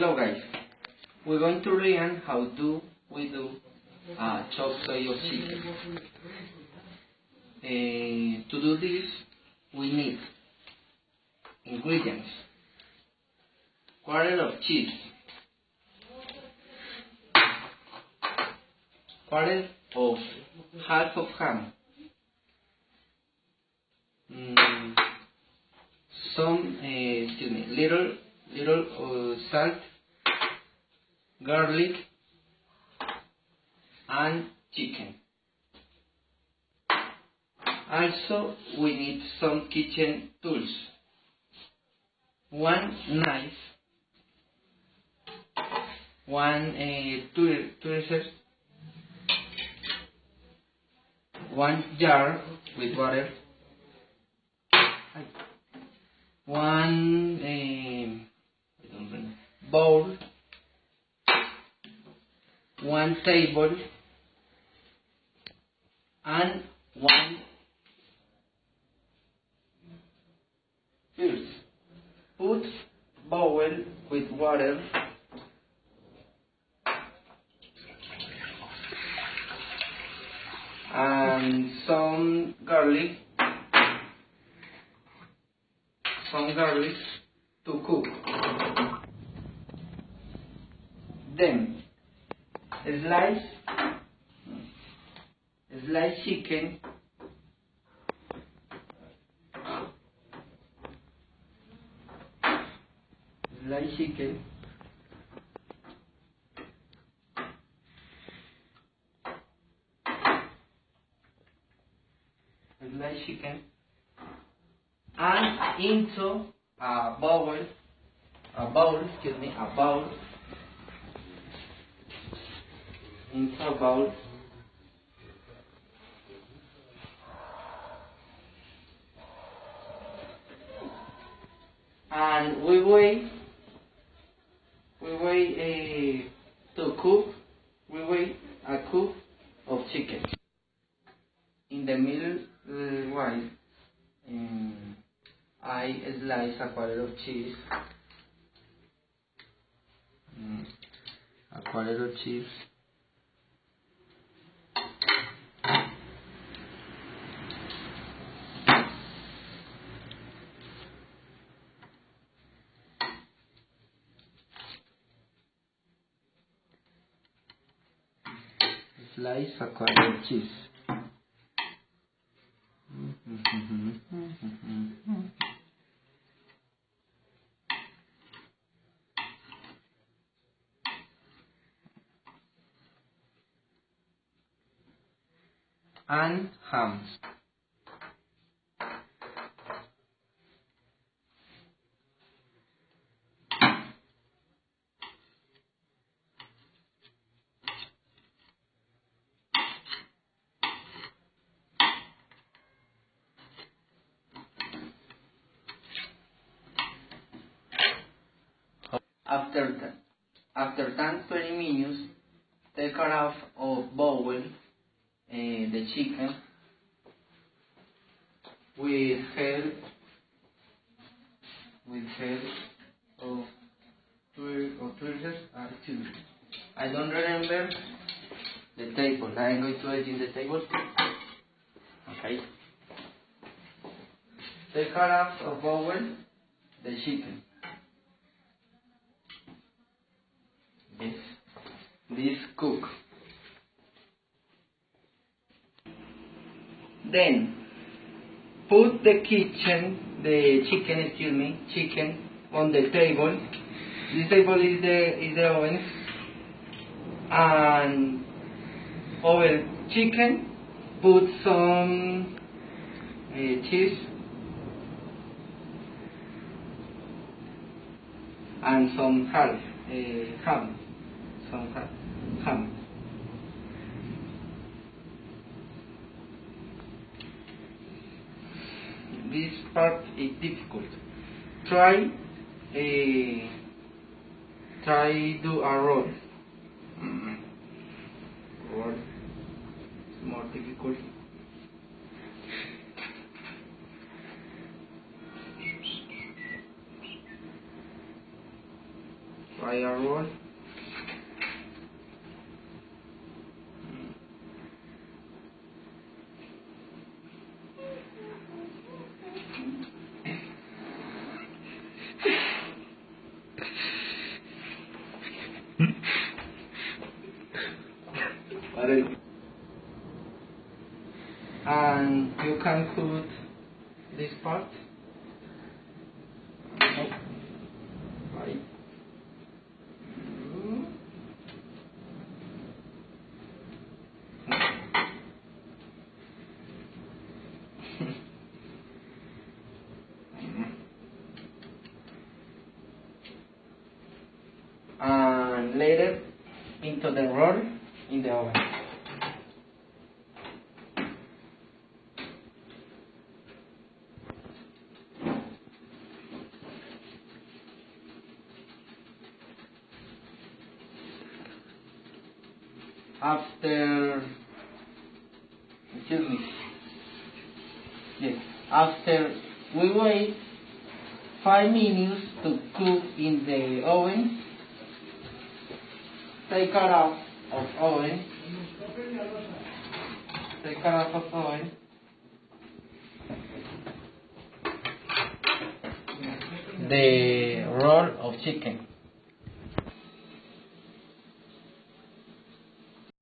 Hello guys, we're going to learn how do we do chop suey of chicken. To do this, we need ingredients: quarter of cheese, quarter of half of ham, some little salt, garlic, and chicken. Also, we need some kitchen tools: one knife, one tweezer, one jar with water, one bowl, one table, and one first put bowl with water and some garlic to cook. Then slice chicken, and into a bowl, into a bowl, and we wait a cup of chicken. In the middle, while I slice a quarter of cheese, and ham. After 20 minutes, take out of bowl the chicken with help of tweezers and two. I don't remember the table. I am going to edit the table. Okay. Take out of bowl the chicken. This cook. Then put the chicken on the table. This table is the oven, and over chicken put some cheese and some ham. This part is difficult. Try do a roll. Roll is more difficult. fry a roll. And you can cut this part. Right. And later into the roll in the oven. After, excuse me, yes, after we wait 5 minutes to cook in the oven, take it out of oven, take it out of oven, the roll of chicken.